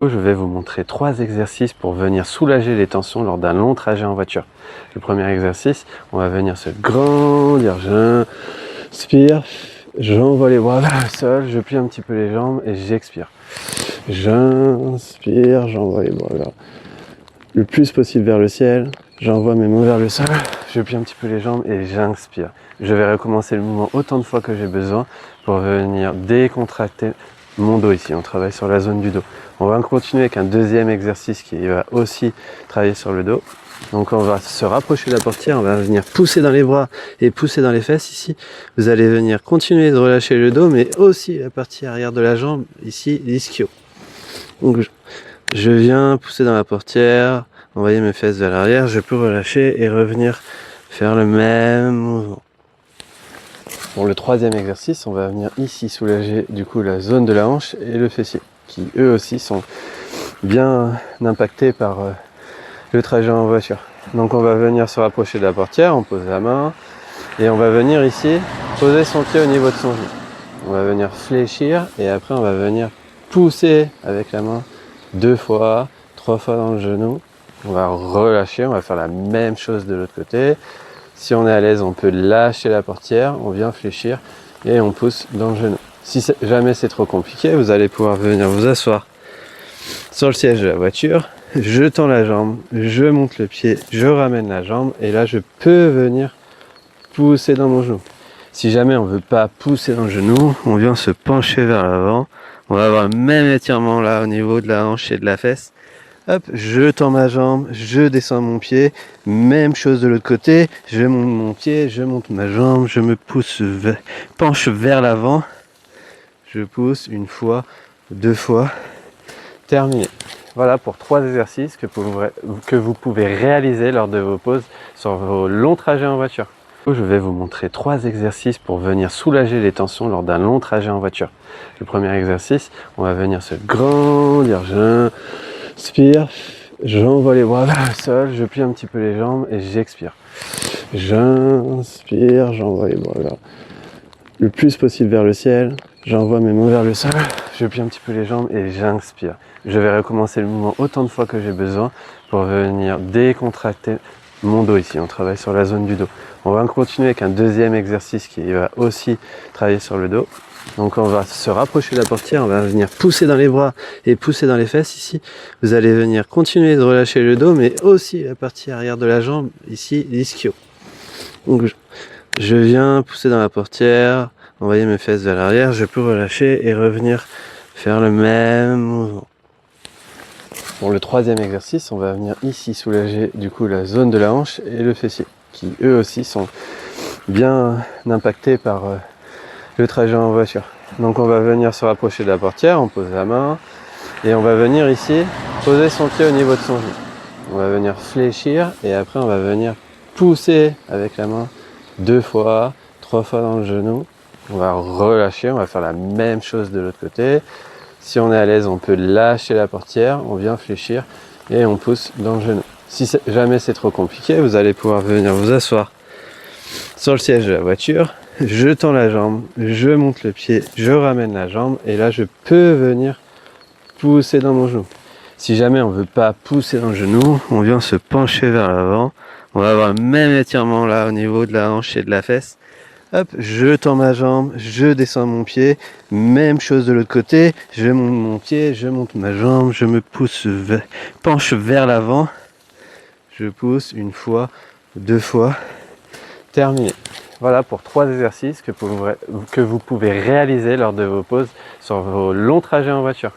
Je vais vous montrer 3 exercices pour venir soulager les tensions lors d'un long trajet en voiture. Le premier exercice, on va venir se grandir. J'inspire, j'envoie les bras vers le sol, je plie un petit peu les jambes et j'expire. J'inspire, j'envoie les bras le plus possible vers le ciel. J'envoie mes mains vers le sol, je plie un petit peu les jambes et j'inspire. Je vais recommencer le mouvement autant de fois que j'ai besoin pour venir décontracter mon dos ici. On travaille sur la zone du dos. On va continuer avec un deuxième exercice qui va aussi travailler sur le dos. Donc on va se rapprocher de la portière, on va venir pousser dans les bras et pousser dans les fesses ici. Vous allez venir continuer de relâcher le dos, mais aussi la partie arrière de la jambe, ici, l'ischio. Donc je viens pousser dans la portière, envoyer mes fesses vers l'arrière, je peux relâcher et revenir faire le même mouvement. Pour le troisième exercice, on va venir ici soulager du coup la zone de la hanche et le fessier, qui eux aussi sont bien impactés par le trajet en voiture. Donc on va venir se rapprocher de la portière, on pose la main et on va venir ici poser son pied au niveau de son genou. On va venir fléchir et après on va venir pousser avec la main 2 fois, 3 fois dans le genou. On va relâcher, on va faire la même chose de l'autre côté. Si on est à l'aise, on peut lâcher la portière, on vient fléchir et on pousse dans le genou. Si jamais c'est trop compliqué, vous allez pouvoir venir vous asseoir sur le siège de la voiture. Je tends la jambe, je monte le pied, je ramène la jambe et là je peux venir pousser dans mon genou. Si jamais on ne veut pas pousser dans le genou, on vient se pencher vers l'avant. On va avoir le même étirement là au niveau de la hanche et de la fesse. Hop, je tends ma jambe, je descends mon pied, même chose de l'autre côté, je monte mon pied, je monte ma jambe, je me penche vers l'avant, je pousse 1 fois, 2 fois, terminé. Voilà pour 3 exercices que vous pouvez réaliser lors de vos pauses sur vos longs trajets en voiture. Je vais vous montrer 3 exercices pour venir soulager les tensions lors d'un long trajet en voiture. Le premier exercice, on va venir se grandir. J'inspire, j'envoie les bras vers le sol, je plie un petit peu les jambes et j'expire. J'inspire, j'envoie les bras le plus possible vers le ciel. J'envoie mes mains vers le sol, je plie un petit peu les jambes et j'inspire. Je vais recommencer le mouvement autant de fois que j'ai besoin pour venir décontracter mon dos ici. On travaille sur la zone du dos. On va continuer avec un deuxième exercice qui va aussi travailler sur le dos. Donc on va se rapprocher de la portière, on va venir pousser dans les bras et pousser dans les fesses ici. Vous allez venir continuer de relâcher le dos, mais aussi la partie arrière de la jambe, ici, l'ischio. Donc je viens pousser dans la portière, envoyer mes fesses vers l'arrière, je peux relâcher et revenir faire le même mouvement. Pour le troisième exercice, on va venir ici soulager du coup la zone de la hanche et le fessier, qui eux aussi sont bien impactés par le trajet en voiture. Donc on va venir se rapprocher de la portière, on pose la main et on va venir ici poser son pied au niveau de son genou. On va venir fléchir et après on va venir pousser avec la main 2 fois, 3 fois dans le genou. On va relâcher, on va faire la même chose de l'autre côté. Si on est à l'aise, on peut lâcher la portière, on vient fléchir et on pousse dans le genou. Si jamais c'est trop compliqué, vous allez pouvoir venir vous asseoir sur le siège de la voiture. Je tends la jambe, je monte le pied, je ramène la jambe et là je peux venir pousser dans mon genou. Si jamais on ne veut pas pousser dans le genou, on vient se pencher vers l'avant. On va avoir le même étirement là au niveau de la hanche et de la fesse. Hop, je tends ma jambe, je descends mon pied, même chose de l'autre côté, je monte mon pied, je monte ma jambe, je me penche vers l'avant, je pousse 1 fois, 2 fois, terminé. Voilà pour 3 exercices que vous pouvez réaliser lors de vos pauses sur vos longs trajets en voiture.